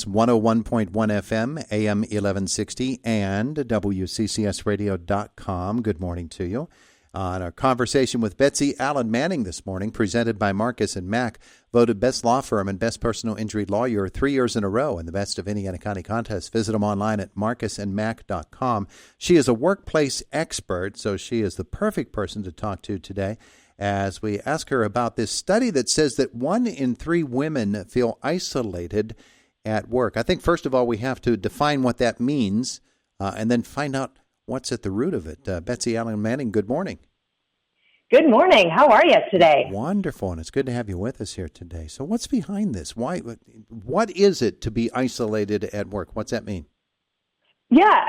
WCCS 101.1 FM, AM 1160, and WCCSradio.com. Good morning to you. On our conversation with Betsey Allen-Manning this morning, presented by Marcus & Mack, voted Best Law Firm and Best Personal Injury Lawyer 3 years in a row in the Best of Indiana County contest. Visit them online at marcusandmack.com. She is a workplace expert, so she is the perfect person to talk to today as we ask her about this study that says that 1 in 3 women feel isolated at work. I think, first of all, we have to define what that means and then find out what's at the root of it. Betsey Allen-Manning, good morning. Good morning. How are you today? Wonderful, and it's good to have you with us here today. So what's behind this? What is it to be isolated at work? What's that mean? Yeah,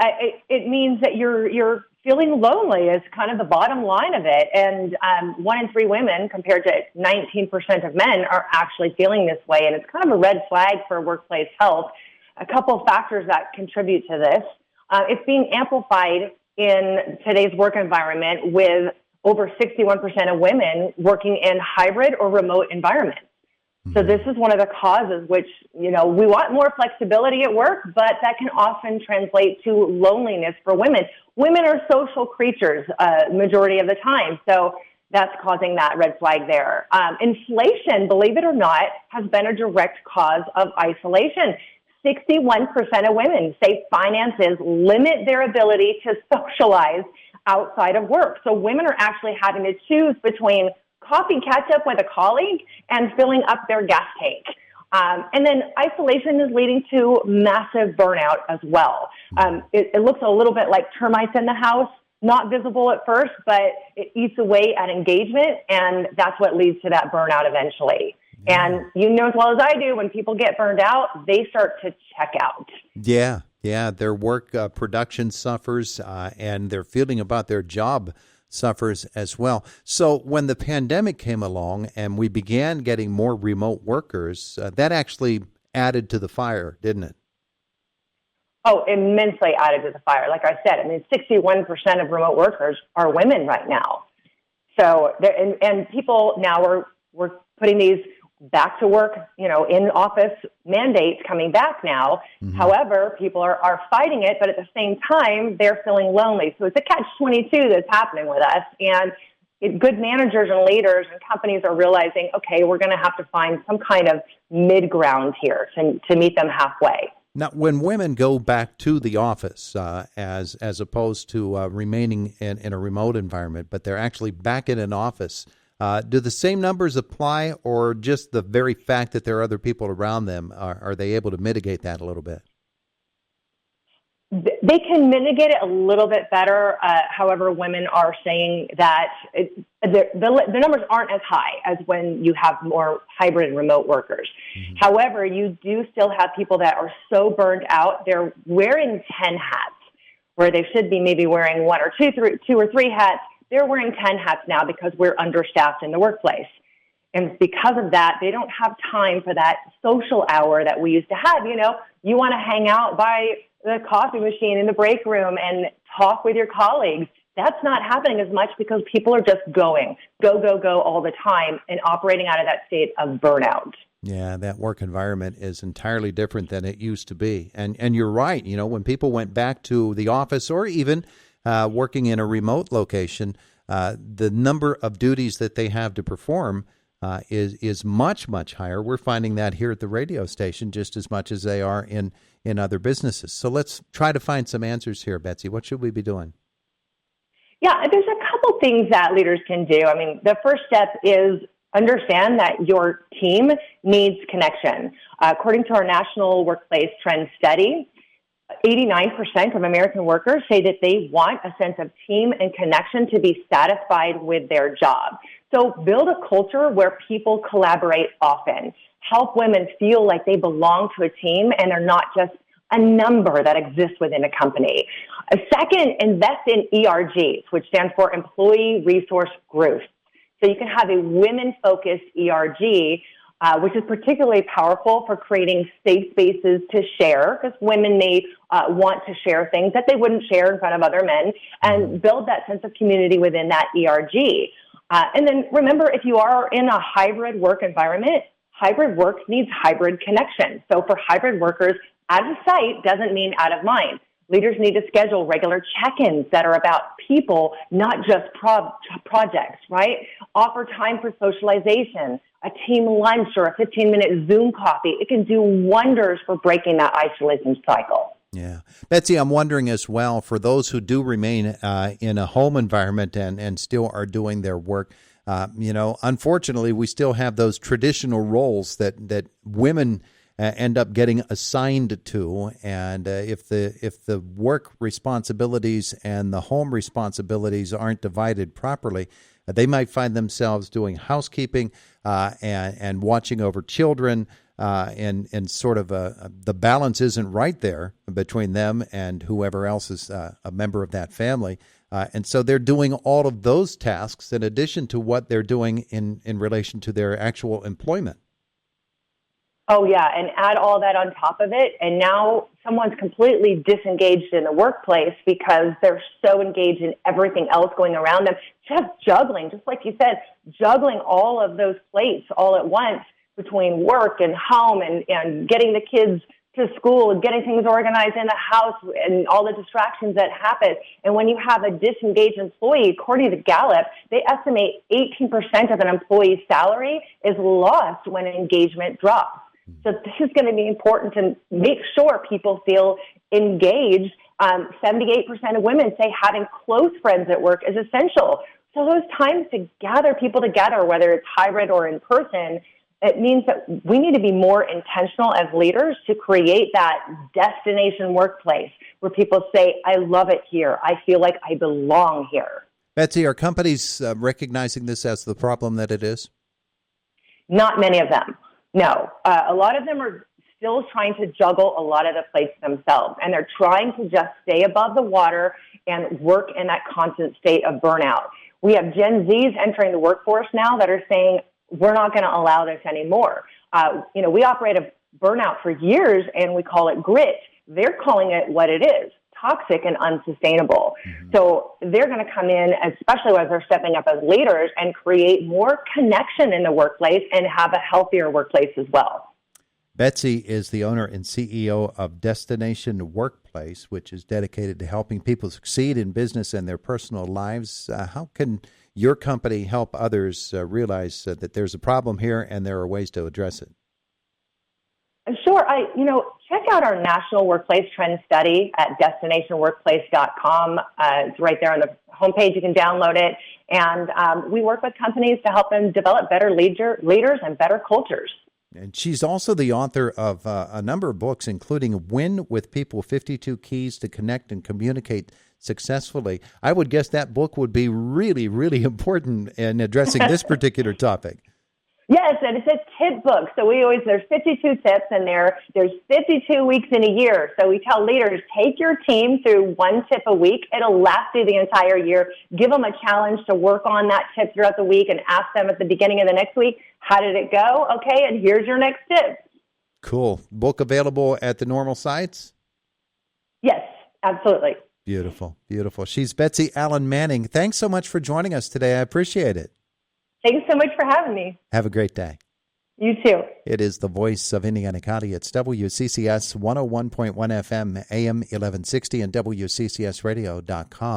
it means that you're feeling lonely is kind of the bottom line of it. And 1 in 3 women, compared to 19% of men, are actually feeling this way. And it's kind of a red flag for workplace health. A couple of factors that contribute to this. It's being amplified in today's work environment with over 61% of women working in hybrid or remote environments. So this is one of the causes which, we want more flexibility at work, but that can often translate to loneliness for women. Women are social creatures majority of the time, so that's causing that red flag there. Inflation, believe it or not, has been a direct cause of isolation. 61% of women say finances limit their ability to socialize outside of work. So women are actually having to choose between coffee catch-up with a colleague and filling up their gas tank. And then isolation is leading to massive burnout as well. It looks a little bit like termites in the house, not visible at first, but it eats away at engagement, and that's what leads to that burnout eventually. And you know as well as I do, when people get burned out, they start to check out. Yeah, their work production suffers, and their feeling about their job suffers as well. So when the pandemic came along and we began getting more remote workers, that actually added to the fire, didn't it? Oh, immensely added to the fire. Like I said, 61% of remote workers are women right now. So, and people now we're putting these back to work, in office mandates coming back now. Mm-hmm. However, people are fighting it, but at the same time, they're feeling lonely. So it's a catch-22 that's happening with us. And good managers and leaders and companies are realizing, okay, we're going to have to find some kind of mid-ground here to meet them halfway. Now, when women go back to the office, as opposed to remaining in a remote environment, but they're actually back in an office, do the same numbers apply, or just the very fact that there are other people around them, are they able to mitigate that a little bit? They can mitigate it a little bit better. However, women are saying that the numbers aren't as high as when you have more hybrid and remote workers. Mm-hmm. However, you do still have people that are so burned out, they're wearing 10 hats, where they should be maybe wearing 1 or 2 or 3 hats. They're wearing 10 hats now because we're understaffed in the workplace. And because of that, they don't have time for that social hour that we used to have. You want to hang out by the coffee machine in the break room and talk with your colleagues. That's not happening as much because people are just go all the time and operating out of that state of burnout. Yeah, that work environment is entirely different than it used to be. And you're right. When people went back to the office or even working in a remote location, the number of duties that they have to perform is much, much higher. We're finding that here at the radio station just as much as they are in other businesses. So let's try to find some answers here, Betsey. What should we be doing? Yeah, there's a couple things that leaders can do. The first step is understand that your team needs connection. According to our National Workplace Trends Study, 89% of American workers say that they want a sense of team and connection to be satisfied with their job. So build a culture where people collaborate often. Help women feel like they belong to a team and they're not just a number that exists within a company. Second, invest in ERGs, which stands for Employee Resource Groups. So you can have a women-focused ERG, which is particularly powerful for creating safe spaces to share, because women may want to share things that they wouldn't share in front of other men, and build that sense of community within that ERG. And then remember, if you are in a hybrid work environment, hybrid work needs hybrid connection. So for hybrid workers, out of sight doesn't mean out of mind. Leaders need to schedule regular check-ins that are about people, not just projects, right? Offer time for socialization, a team lunch or a 15-minute Zoom coffee. It can do wonders for breaking that isolation cycle. Yeah. Betsey, I'm wondering as well, for those who do remain in a home environment and still are doing their work, unfortunately, we still have those traditional roles that women end up getting assigned to, and if the work responsibilities and the home responsibilities aren't divided properly, they might find themselves doing housekeeping and watching over children, and sort of the balance isn't right there between them and whoever else is a member of that family. And so they're doing all of those tasks in addition to what they're doing in relation to their actual employment. Oh, yeah, and add all that on top of it, and now someone's completely disengaged in the workplace because they're so engaged in everything else going around them, just juggling, just like you said, juggling all of those plates all at once between work and home and getting the kids to school and getting things organized in the house and all the distractions that happen. And when you have a disengaged employee, according to Gallup, they estimate 18% of an employee's salary is lost when engagement drops. So this is going to be important to make sure people feel engaged. 78% of women say having close friends at work is essential. So those times to gather people together, whether it's hybrid or in person, it means that we need to be more intentional as leaders to create that destination workplace where people say, I love it here. I feel like I belong here. Betsey, are companies recognizing this as the problem that it is? Not many of them. No, a lot of them are still trying to juggle a lot of the plates themselves, and they're trying to just stay above the water and work in that constant state of burnout. We have Gen Zs entering the workforce now that are saying, we're not going to allow this anymore. We operate a burnout for years, and we call it grit. They're calling it what it is, toxic and unsustainable. Mm-hmm. So they're going to come in, especially as they're stepping up as leaders, and create more connection in the workplace and have a healthier workplace as well. Betsey is the owner and CEO of Destination Workplace, which is dedicated to helping people succeed in business and their personal lives. How can your company help others realize that there's a problem here and there are ways to address it? Sure. Check out our National Workplace Trend Study at destinationworkplace.com. It's right there on the homepage. You can download it. And we work with companies to help them develop better leaders and better cultures. And she's also the author of a number of books, including Win with People, 52 Keys to Connect and Communicate Successfully. I would guess that book would be really, really important in addressing this particular topic. Yes, and it's a tip book. So there's 52 tips, and there's 52 weeks in a year. So we tell leaders, take your team through one tip a week. It'll last through the entire year. Give them a challenge to work on that tip throughout the week and ask them at the beginning of the next week, how did it go? Okay, and here's your next tip. Cool. Book available at the normal sites? Yes, absolutely. Beautiful, beautiful. She's Betsey Allen-Manning. Thanks so much for joining us today. I appreciate it. Thanks so much for having me. Have a great day. You too. It is the voice of Indiana County. It's WCCS 101.1 FM, AM 1160, and WCCSradio.com.